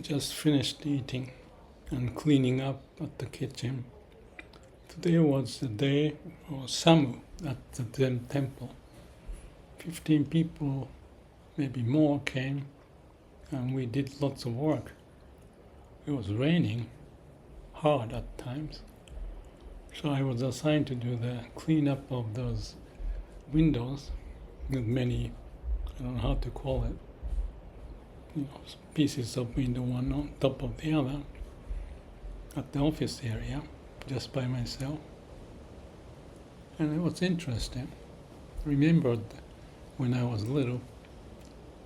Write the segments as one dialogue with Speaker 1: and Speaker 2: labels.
Speaker 1: just finished eating and cleaning up at the kitchen. Today was the day for Samu at the Zen temple. 15 people, maybe more, came and we did lots of work. It was raining hard at times. So I was assigned to do the cleanup of those windows with many, I don't know how to call it, pieces of window one on top of the other at the office area, just by myself. And it was interesting. Remembered when I was little,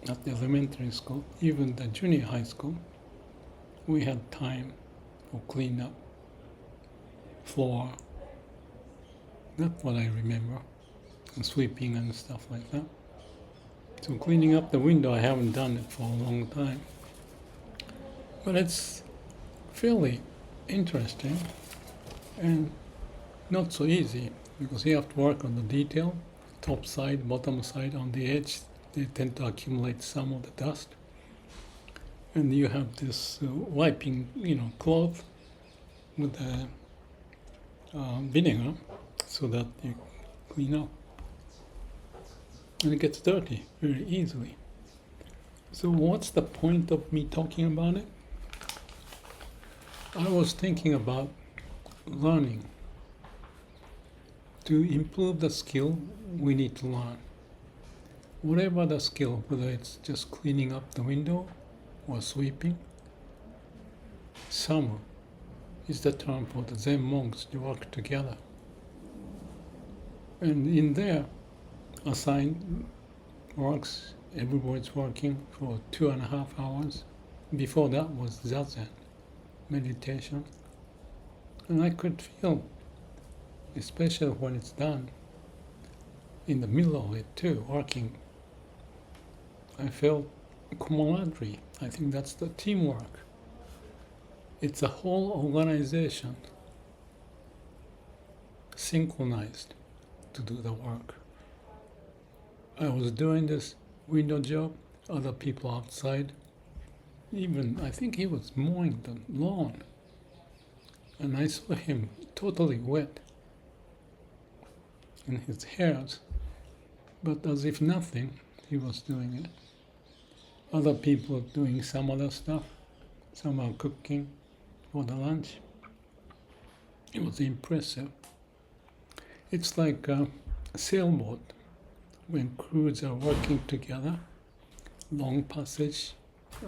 Speaker 1: at the elementary school, even the junior high school, we had time for cleanup, floor. That's what I remember, and sweeping and stuff like that. So cleaning up the window, I haven't done it for a long time. But it's fairly interesting and not so easy because you have to work on the detail, top side, bottom side, on the edge. They tend to accumulate some of the dust. And you have this wiping, cloth with the vinegar so that you clean up. And it gets dirty very easily. So what's the point of me talking about it? I was thinking about learning. To improve the skill, we need to learn. Whatever the skill, whether it's just cleaning up the window or sweeping, Samu is the term for the Zen monks to work together. And in their assigned works, everybody's working for 2.5 hours. Before that was zazen, meditation. And I could feel, especially when it's done, in the middle of it too, working, I felt camaraderie. I think that's the teamwork. It's a whole organization synchronized to do the work. I was doing this window job, other people outside. Even, I think he was mowing the lawn. And I saw him totally wet in his hairs. But as if nothing, he was doing it. Other people doing some other stuff. Some are cooking for the lunch. It was impressive. It's like a sailboat when crews are working together, long passage.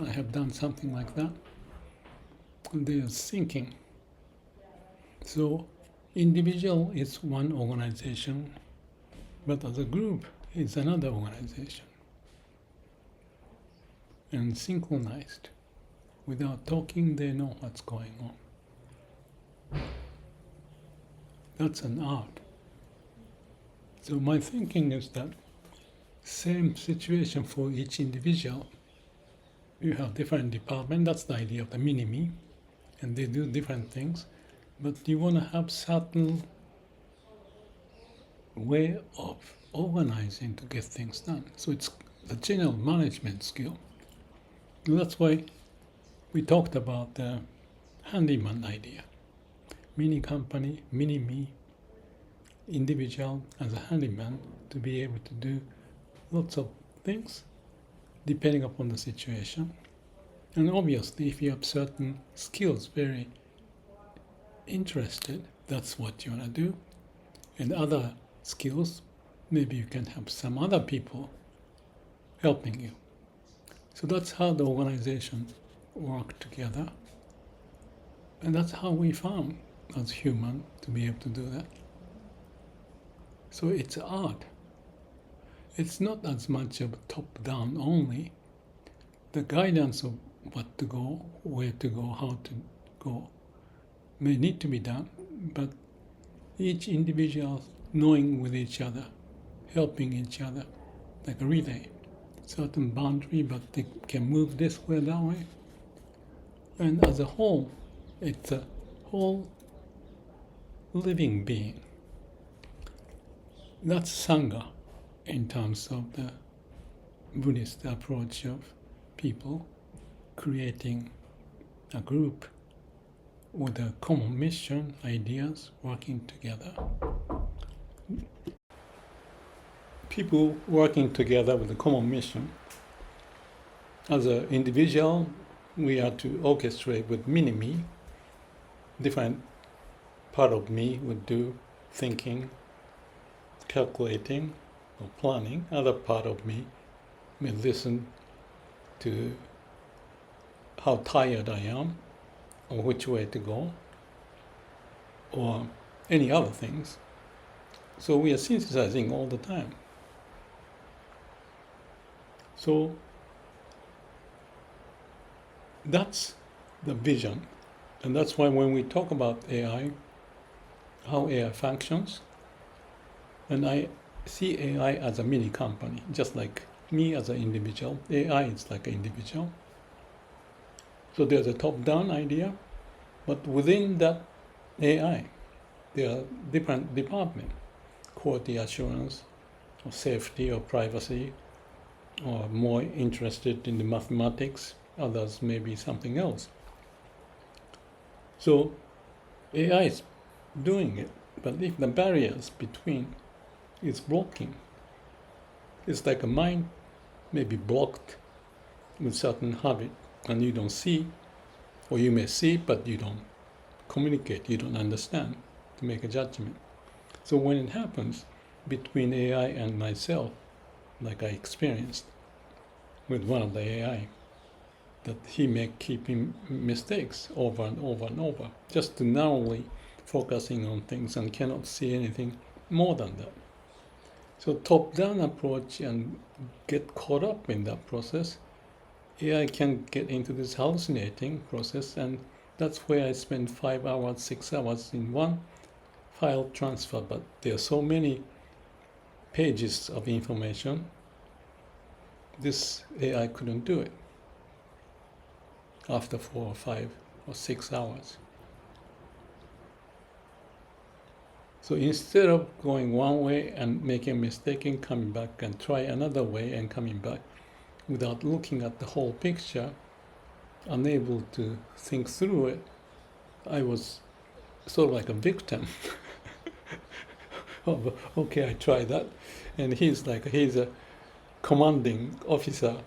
Speaker 1: I have done something like that. And they are sinking. So individual is one organization, but as a group is another organization. And synchronized. Without talking, they know what's going on. That's an art. So my thinking is that same situation for each individual. You have different departments, that's the idea of the mini-me, and they do different things, but you want to have certain way of organizing to get things done. So it's the general management skill. And that's why we talked about the handyman idea. Mini company, mini-me, individual as a handyman to be able to do lots of things depending upon the situation. And obviously, if you have certain skills, very interested, that's what you want to do. And other skills, maybe you can have some other people helping you. So that's how the organization work together. And that's how we found as human to be able to do that. So it's art. It's not as much of top-down only. The guidance of what to go, where to go, how to go may need to be done, but each individual knowing with each other, helping each other, like a relay, certain boundary, but they can move this way, that way. And as a whole, it's a whole living being. That's Sangha in terms of the Buddhist approach of people creating a group with a common mission, ideas, working together. People working together with a common mission. As an individual, we are to orchestrate with mini-me. Different part of me would do thinking, calculating, or planning. Other part of me may listen to how tired I am, or which way to go, or any other things. So we are synthesizing all the time. So that's the vision. And that's why when we talk about AI, how AI functions, and I see AI as a mini company, just like me as an individual. AI is like an individual. So there's a top-down idea, but within that AI, there are different departments, quality assurance, or safety, or privacy, or more interested in the mathematics. Others may be something else. So AI is doing it, but if the barriers between is blocking, it's like a mind may be blocked with certain habit, and you don't see, or you may see, but you don't communicate, you don't understand to make a judgment. So when it happens between AI and myself, like I experienced with one of the AI, that he may keep mistakes over and over and over, just to narrowly focusing on things and cannot see anything more than that. So top-down approach and get caught up in that process, AI can get into this hallucinating process, and that's where I spend 5 hours, 6 hours in one file transfer, but there are so many pages of information, this AI couldn't do it after 4 or 5 or 6 hours. So instead of going one way and making a mistake and coming back and try another way and coming back without looking at the whole picture, unable to think through it, I was sort of like a victim. Oh, okay, I tried that. And he's a commanding officer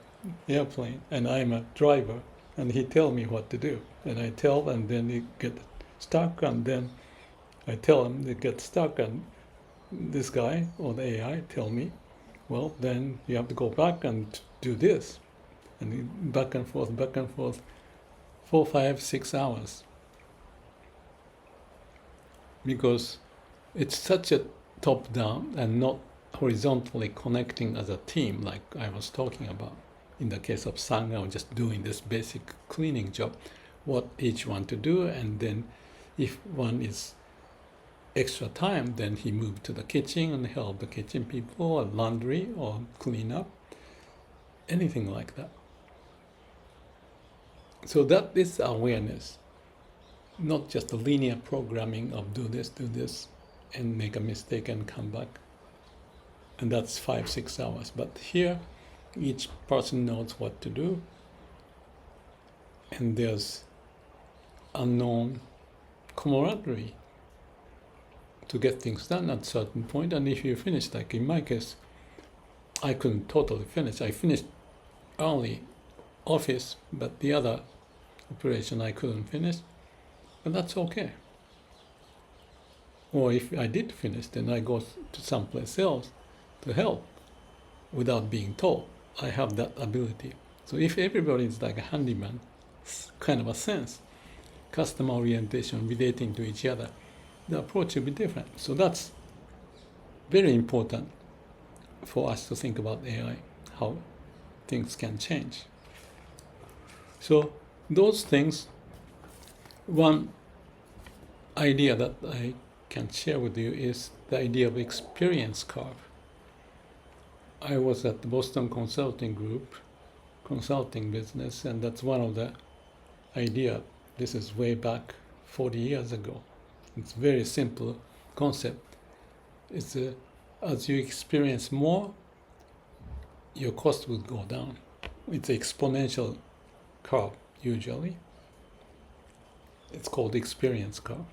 Speaker 1: airplane, and I'm a driver, and he tell me what to do. And I tell, and then he get stuck, and then I tell him they get stuck, and this guy or the AI tell me, well, then you have to go back and do this. And back and forth, 4, 5, 6 hours. Because it's such a top-down and not horizontally connecting as a team, like I was talking about. In the case of Sang, I was just doing this basic cleaning job, what each one to do, and then if one is extra time, then he moved to the kitchen and help the kitchen people, or laundry, or clean up, anything like that. So that is awareness, not just the linear programming of do this, and make a mistake and come back. And that's 5, 6 hours. But here, each person knows what to do, and there's unknown camaraderie to get things done at a certain point. And if you finish, like in my case, I couldn't totally finish. I finished early office, but the other operation I couldn't finish, but that's okay. Or if I did finish, then I go to someplace else to help without being told. I have that ability. So if everybody is like a handyman, kind of a sense, customer orientation, relating to each other, the approach will be different. So that's very important for us to think about AI, how things can change. So those things, one idea that I can share with you is the idea of experience curve. I was at the Boston Consulting Group, consulting business, and that's one of the idea. This is way back 40 years ago. It's very simple concept. It's as you experience more, your cost will go down. It's an exponential curve usually. It's called experience curve.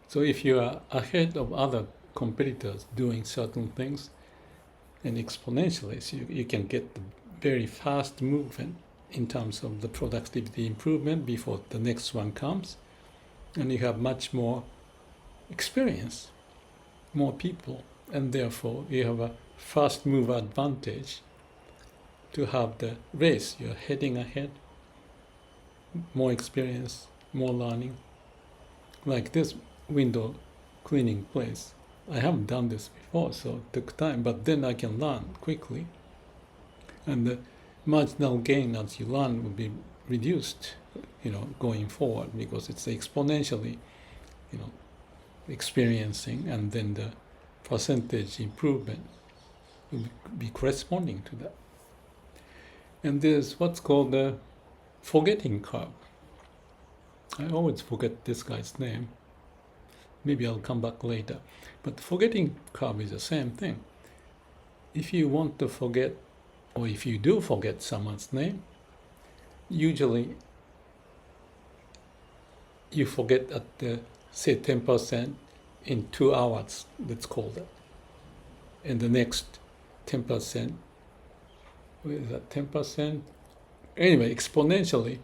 Speaker 1: So if you are ahead of other competitors doing certain things, and exponentially, so you can get the very fast movement in terms of the productivity improvement before the next one comes, and you have much more experience, more people, and therefore you have a fast mover advantage to have the race. You're heading ahead, more experience, more learning. Like this window cleaning place, I haven't done this before, so it took time, but then I can learn quickly. And the marginal gain as you learn will be reduced, going forward, because it's exponentially, experiencing, and then the percentage improvement will be corresponding to that. And there's what's called the forgetting curve. I always forget this guy's name. Maybe I'll come back later. But the forgetting curve is the same thing. If you want to forget, or if you do forget someone's name, usually you forget at the, say, 10% in 2 hours, let's call that. And the next 10%, what is that, 10%? Anyway, exponentially,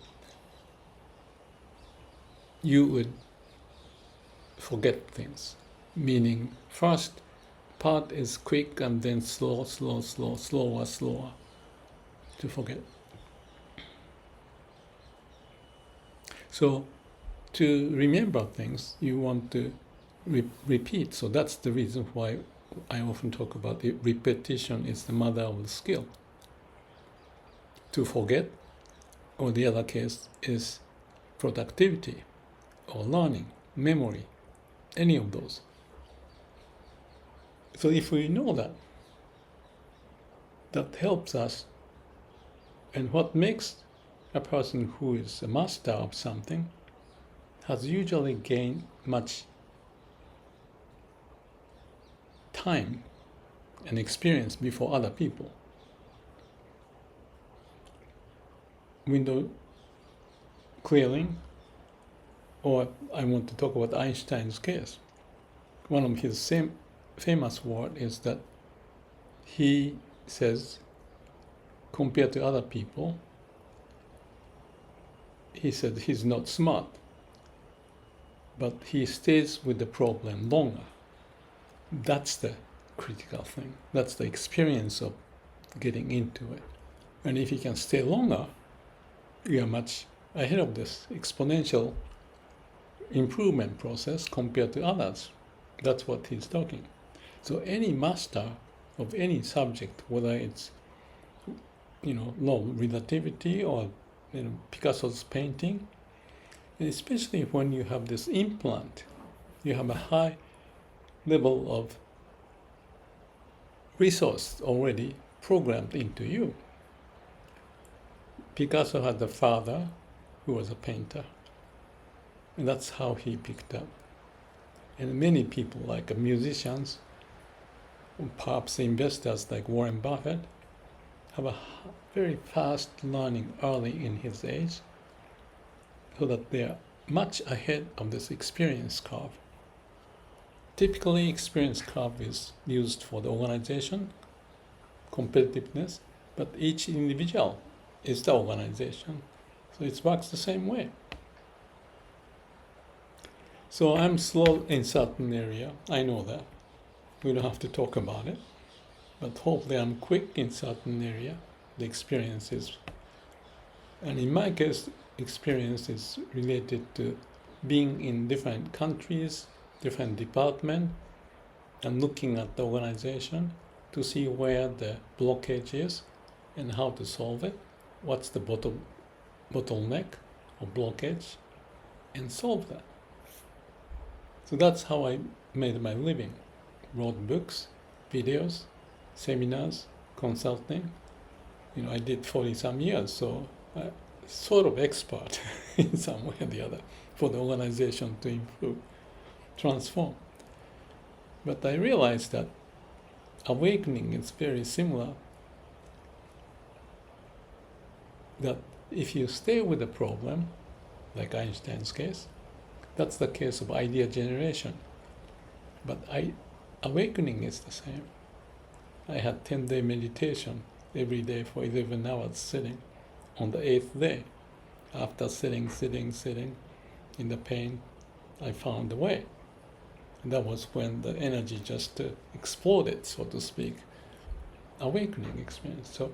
Speaker 1: you would forget things. Meaning, first part is quick and then slower to forget. So, to remember things, you want to repeat. So that's the reason why I often talk about it. Repetition is the mother of the skill. To forget, or the other case, is productivity, or learning, memory, any of those. So if we know that, that helps us. And what makes a person who is a master of something has usually gained much time and experience before other people. Window clearing, or I want to talk about Einstein's case. One of his famous words is that he says, compared to other people, he said he's not smart, but he stays with the problem longer. That's the critical thing. That's the experience of getting into it. And if you can stay longer, you are much ahead of this exponential improvement process compared to others. That's what he's talking. So any master of any subject, whether it's law of relativity or Picasso's painting, and especially when you have this implant, you have a high level of resource already programmed into you. Picasso had a father who was a painter, and that's how he picked up. And many people, like musicians, perhaps investors like Warren Buffett, have a very fast learning early in his age, so that they are much ahead of this experience curve. Typically, experience curve is used for the organization, competitiveness, but each individual is the organization. So it works the same way. So I'm slow in certain area, I know that. We don't have to talk about it. But hopefully I'm quick in certain area, the experiences. And in my case, experience is related to being in different countries, different departments, and looking at the organization to see where the blockage is and how to solve it. What's the bottleneck or blockage, and solve that. So that's how I made my living. Wrote books, videos, seminars, consulting. I did 40-some years, so I'm sort of expert in some way or the other for the organization to improve, transform. But I realized that awakening is very similar, that if you stay with the problem like Einstein's case. That's the case of idea generation. But awakening is the same. I had 10-day meditation every day for 11 hours sitting. On the 8th day, after sitting in the pain, I found a way. And that was when the energy just exploded, so to speak. Awakening experience. So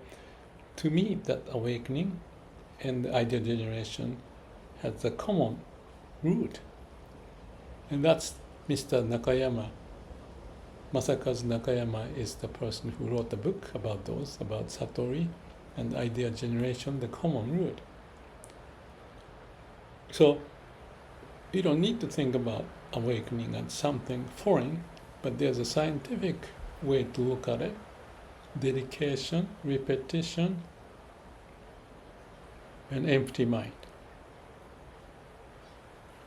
Speaker 1: to me, that awakening and the idea generation has a common root. And that's Mr. Nakayama. Masakazu Nakayama is the person who wrote the book about those, about satori and idea generation, the common root. So you don't need to think about awakening as something foreign, but there's a scientific way to look at it. Dedication, repetition, and empty mind.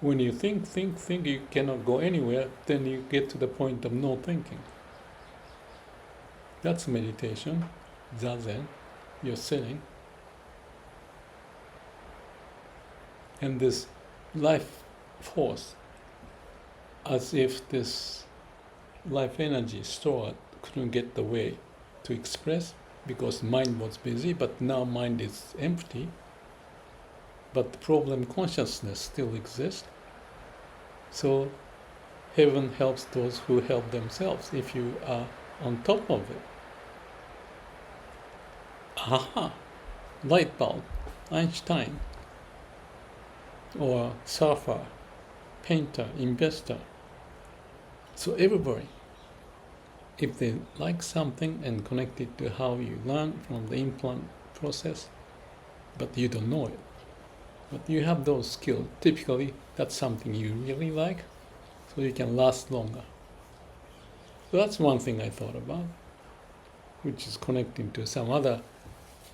Speaker 1: When you think, you cannot go anywhere, then you get to the point of no thinking. That's meditation, zazen. You're sitting. And this life force, as if this life energy stored couldn't get the way to express because mind was busy, but now mind is empty. But the problem consciousness still exists. So heaven helps those who help themselves if you are on top of it. Aha! Light bulb, Einstein, or surfer, painter, investor. So everybody, if they like something and connect it to how you learn from the implant process, but you don't know it, but you have those skills, typically that's something you really like, so you can last longer. So that's one thing I thought about, which is connecting to some other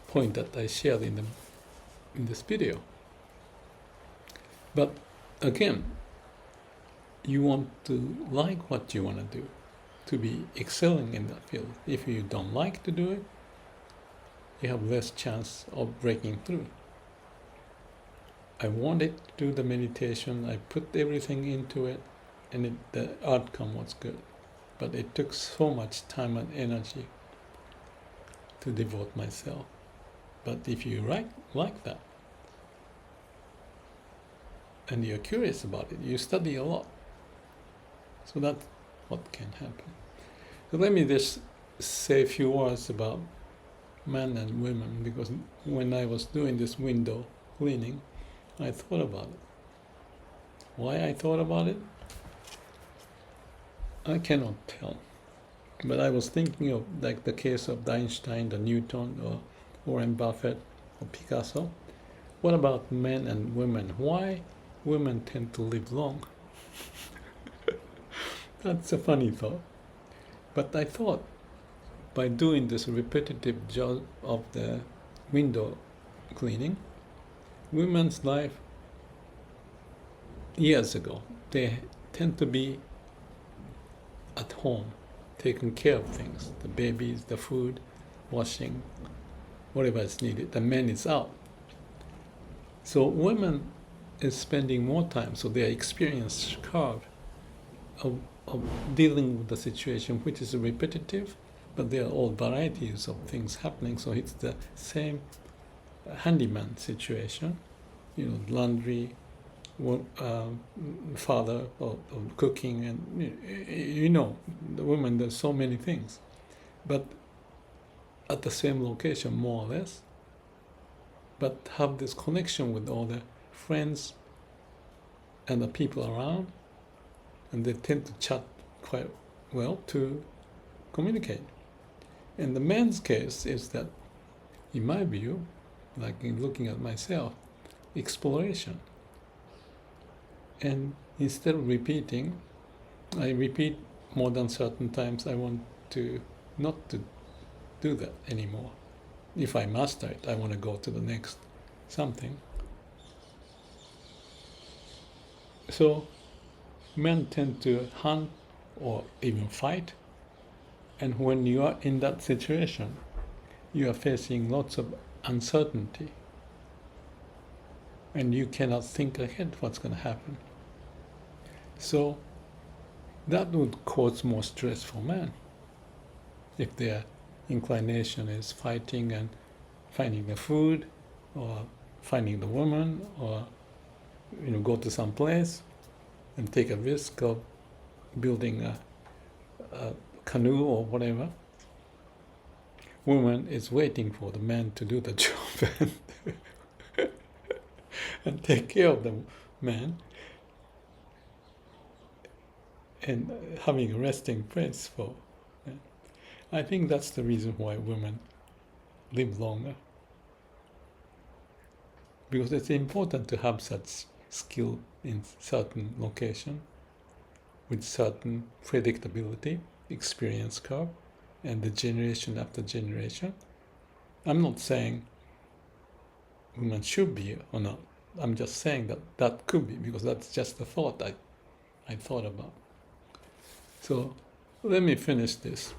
Speaker 1: point that I shared in this video. But again, you want to like what you want to do, to be excelling in that field. If you don't like to do it, you have less chance of breaking through. I wanted to do the meditation, I put everything into it, and the outcome was good. But it took so much time and energy to devote myself. But if you like that, and you're curious about it, you study a lot. So that's what can happen. So let me just say a few words about men and women, because when I was doing this window cleaning, I thought about it. Why I thought about it? I cannot tell. But I was thinking of like the case of Einstein, the Newton, or Warren Buffett, or Picasso. What about men and women? Why women tend to live long? That's a funny thought. But I thought by doing this repetitive job of the window cleaning, women's life years ago, they tend to be at home, taking care of things, the babies, the food, washing, whatever is needed. The man is out. So women is spending more time, so their experience curve of dealing with the situation, which is repetitive, but there are all varieties of things happening, so it's the same handyman situation, laundry, father, or cooking, and the woman does so many things, but at the same location, more or less, but have this connection with all the friends and the people around, and they tend to chat quite well to communicate. And the man's case is that, in my view, like in looking at myself, exploration. And instead of repeating, I repeat more than certain times. I want to not to do that anymore. If I master it, I want to go to the next something. So men tend to hunt or even fight, and when you are in that situation, you are facing lots of uncertainty. and you cannot think ahead what's going to happen. So that would cause more stress for men if their inclination is fighting and finding the food, or finding the woman, or go to some place and take a risk of building a canoe or whatever. Woman is waiting for the man to do the job and take care of the man, and having a resting place for. I think that's the reason why women live longer, because it's important to have such skill in certain location with certain predictability, experience curve, and the generation after generation. I'm not saying women should be or not. I'm just saying that could be, because that's just a thought I thought about. So let me finish this.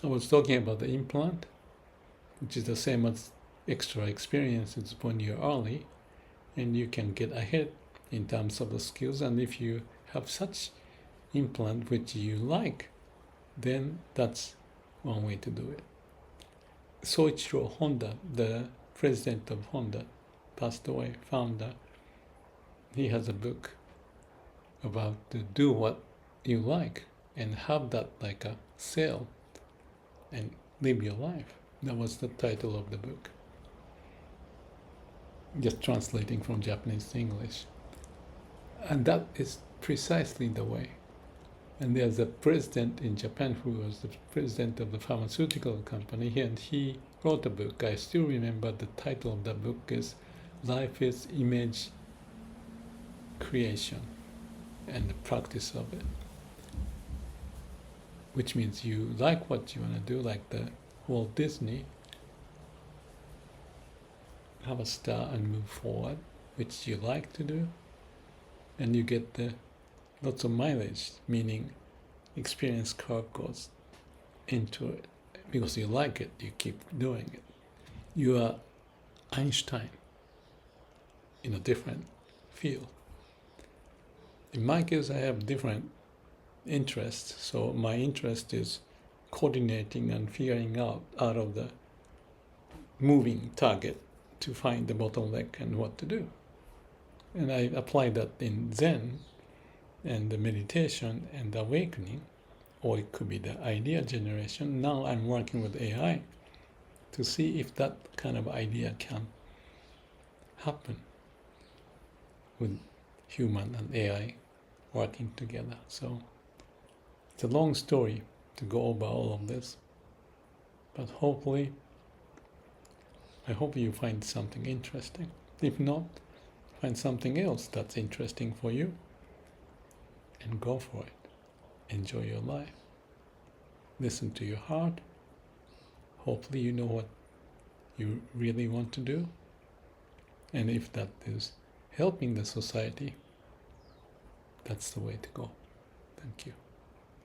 Speaker 1: I was talking about the implant, which is the same as extra experiences when you're early, and you can get ahead in terms of the skills. And if you have such implant which you like, then that's one way to do it. Soichiro Honda, the president of Honda, passed away, founder. He has a book about to do what you like and have that like a sail and live your life. That was the title of the book. Just translating from Japanese to English. And that is precisely the way. And there's a president in Japan who was the president of the pharmaceutical company, and he wrote a book. I still remember the title of the book is Life is Image Creation and the Practice of it. Which means you like what you want to do, like the Walt Disney, have a star and move forward, which you like to do, and you get the lots of mileage, meaning experience curve goes into it. Because you like it, you keep doing it. You are Einstein in a different field. In my case, I have different interests. So my interest is coordinating and figuring out of the moving target to find the bottleneck and what to do. And I apply that in Zen and the meditation and the awakening, or it could be the idea generation. Now I'm working with AI to see if that kind of idea can happen with human and AI working together. So it's a long story to go over all of this, but hopefully, I hope you find something interesting. If not, find something else that's interesting for you and go for it. Enjoy your life. Listen to your heart. Hopefully you know what you really want to do. And if that is helping the society, that's the way to go. Thank you.